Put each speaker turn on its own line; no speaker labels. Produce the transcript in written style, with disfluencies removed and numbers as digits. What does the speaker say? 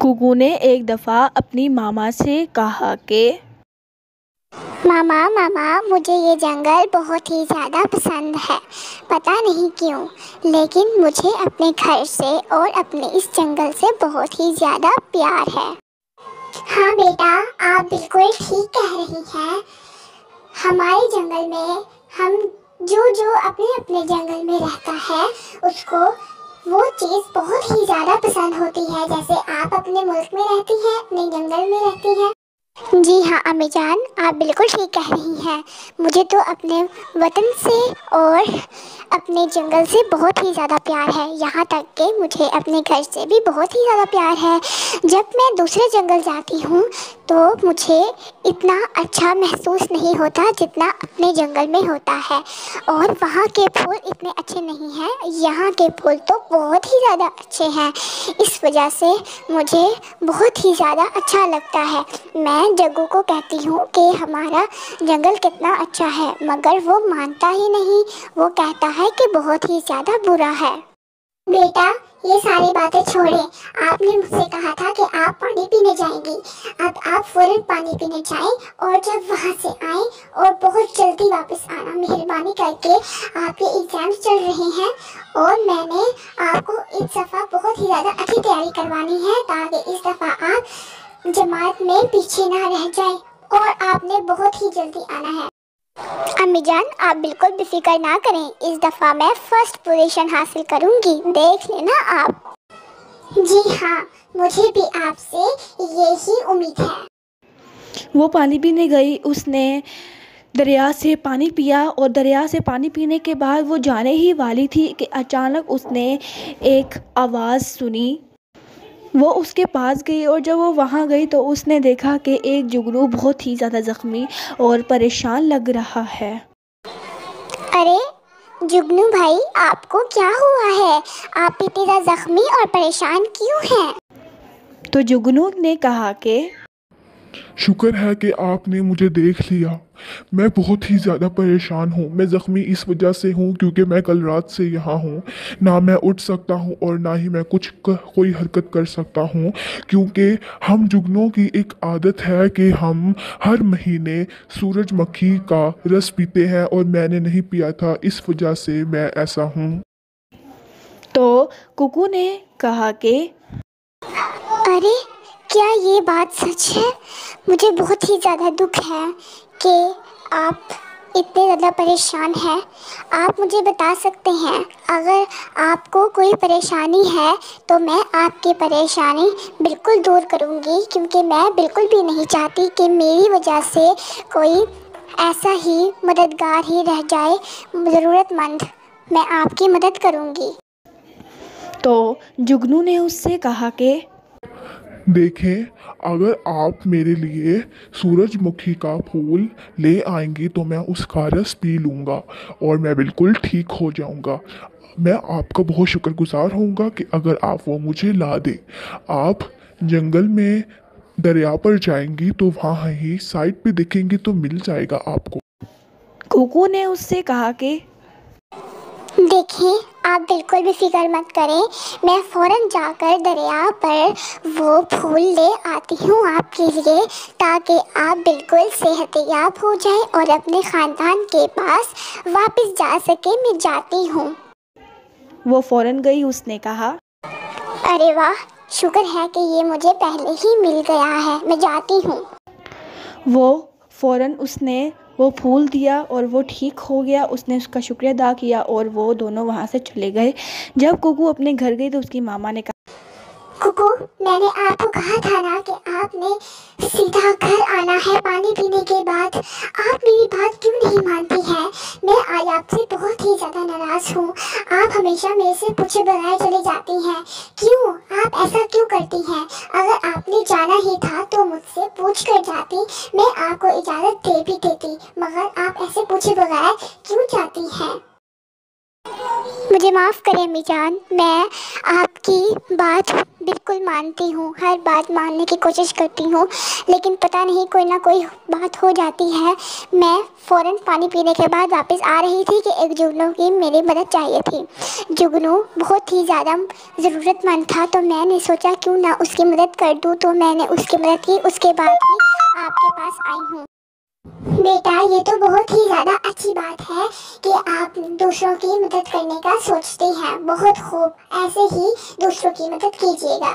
Cocoa نے ایک دفعہ اپنی ماما سے کہا کہ
ماما مجھے یہ جنگل بہت ہی زیادہ پسند ہے، پتہ نہیں کیوں، لیکن مجھے اپنے گھر سے اور اپنے اس جنگل سے بہت ہی زیادہ پیار ہے۔ ہاں بیٹا، آپ بالکل ٹھیک کہہ رہی ہیں۔ ہمارے جنگل میں ہم جو اپنے جنگل میں رہتا ہے اس کو وہ چیز بہت ہی زیادہ پسند ہوتی ہے، جیسے آپ اپنے ملک میں رہتی ہیں، اپنے جنگل میں رہتی ہیں۔ جی ہاں امی جان، آپ بالکل ٹھیک کہہ رہی ہیں۔ مجھے تو اپنے وطن سے اور اپنے جنگل سے بہت ہی زیادہ پیار ہے، یہاں تک کہ مجھے اپنے گھر سے بھی بہت ہی زیادہ پیار ہے۔ جب میں دوسرے جنگل جاتی ہوں تو مجھے اتنا اچھا محسوس نہیں ہوتا جتنا اپنے جنگل میں ہوتا ہے، اور وہاں کے پھول اتنے اچھے نہیں ہیں، یہاں کے پھول تو بہت ہی زیادہ اچھے ہیں۔ اس وجہ سے مجھے بہت ہی زیادہ اچھا لگتا ہے۔ میں جگو کو کہتی ہوں کہ ہمارا جنگل کتنا اچھا ہے، مگر وہ مانتا ہی نہیں، وہ کہتا ہے کہ بہت ہی زیادہ برا ہے۔ بیٹا یہ ساری باتیں چھوڑیں، آپ نے مجھ سے کہا تھا کہ آپ پانی پینے جائیں گی، اب آپ فوراً پانی پینے جائیں، اور جب وہاں سے آئیں اور بہت جلدی واپس آنا، مہربانی کر کے۔ آپ کے ایگزامس چل رہے ہیں اور میں نے آپ کو اس دفعہ بہت ہی زیادہ اچھی تیاری کروانی ہے تاکہ اس دفعہ آپ جماعت میں پیچھے نہ رہ جائیں، اور آپ نے بہت ہی جلدی آنا ہے۔ امی جان آپ بالکل بھی فکر نہ کریں، اس دفعہ میں فرسٹ پوزیشن حاصل کروں گی، دیکھ لینا آپ۔ جی ہاں، مجھے بھی آپ سے یہی امید ہے۔
وہ پانی پینے گئی، اس نے دریا سے پانی پیا، اور دریا سے پانی پینے کے بعد وہ جانے ہی والی تھی کہ اچانک اس نے ایک آواز سنی۔ وہ اس کے پاس گئی، اور جب وہ وہاں گئی تو اس نے دیکھا کہ ایک جگنو بہت ہی زیادہ زخمی اور پریشان لگ رہا ہے۔
ارے جگنو بھائی، آپ کو کیا ہوا ہے؟ آپ اتنے زیادہ زخمی اور پریشان کیوں ہیں؟
تو جگنو نے کہا کہ
شکر ہے کہ آپ نے مجھے دیکھ لیا۔ میں بہت ہی زیادہ پریشان ہوں۔ میں زخمی اس وجہ سے ہوں کیونکہ میں کل رات سے یہاں ہوں، نہ میں اٹھ سکتا ہوں اور نہ ہی میں کوئی حرکت کر سکتا ہوں، کیونکہ ہم جگنوں کی ایک عادت ہے کہ ہم ہر مہینے سورج مکھی کا رس پیتے ہیں، اور میں نے نہیں پیا تھا، اس وجہ سے میں ایسا ہوں۔
تو کوکو نے کہا کہ
ارے کیا یہ بات سچ ہے؟ مجھے بہت ہی زیادہ دکھ ہے کہ آپ اتنے زیادہ پریشان ہیں۔ آپ مجھے بتا سکتے ہیں اگر آپ کو کوئی پریشانی ہے تو میں آپ کی پریشانی بالکل دور کروں گی، کیونکہ میں بالکل بھی نہیں چاہتی کہ میری وجہ سے کوئی ایسا ہی مددگار ہی رہ جائے ضرورت مند۔ میں آپ کی مدد کروں گی۔
تو جگنو نے اس سے کہا کہ
دیکھیں، اگر آپ میرے لیے سورج مکھی کا پھول لے آئیں گی تو میں اس کا رس پی لوں گا اور میں بالکل ٹھیک ہو جاؤں گا۔ میں آپ کا بہت شکر گزار ہوں گا کہ اگر آپ وہ مجھے لا دیں۔ آپ جنگل میں دریا پر جائیں گی تو وہاں ہی سائٹ پہ دیکھیں گی تو مل جائے گا آپ کو۔
کوکو نے اس سے کہا کہ
دیکھیں، آپ بالکل بھی فکر مت کریں، میں فوراً جا کر دریا پر وہ پھول لے آتی ہوں آپ کے لیے، تاکہ آپ بالکل صحت یاب ہو جائیں اور اپنے خاندان کے پاس واپس جا سکیں۔ میں جاتی ہوں۔
وہ فوراً گئی، اس نے کہا
ارے واہ، شکر ہے کہ یہ مجھے پہلے ہی مل گیا ہے، میں جاتی ہوں۔
وہ فوراً اس نے وہ پھول دیا اور وہ ٹھیک ہو گیا۔ اس نے اس کا شکریہ ادا کیا اور وہ دونوں وہاں سے چلے گئے۔ جب کوکو اپنے گھر گئی تو اس کی ماما نے کہا
کوکو، میں نے آپ کو کہا تھا نا کہ آپ نے سیدھا گھر آنا ہے پانی پینے کے بعد۔ آپ میری بات کیوں نہیں مانتی ہیں؟ میں آج آپ سے بہت ہی زیادہ ناراض ہوں۔ آپ ہمیشہ میرے سے پوچھے بغیر چلی جاتی ہیں، کیوں؟ آپ ایسا کیوں کرتی ہیں؟ اگر آپ نے جانا ہی تھا تو مجھ سے پوچھ کر جاتی، میں آپ کو اجازت دے بھی دیتی، مگر آپ ایسے پوچھے بغیر کیوں جاتی ہیں؟ مجھے معاف کریں امی جان، میں آپ کی بات بالکل مانتی ہوں، ہر بات ماننے کی کوشش کرتی ہوں، لیکن پتہ نہیں کوئی نہ کوئی بات ہو جاتی ہے۔ میں فوراً پانی پینے کے بعد واپس آ رہی تھی کہ ایک جگنو کی میری مدد چاہیے تھی۔ جگنو بہت ہی زیادہ ضرورت مند تھا، تو میں نے سوچا کیوں نہ اس کی مدد کر دوں، تو میں نے اس کی مدد کی، اس کے بعد ہی آپ کے پاس آئی ہوں۔ بیٹا، یہ تو بہت ہی زیادہ اچھی بات ہے کہ آپ دوسروں کی مدد کرنے کا سوچتے ہیں، بہت خوب، ایسے ہی دوسروں کی مدد کیجیے گا۔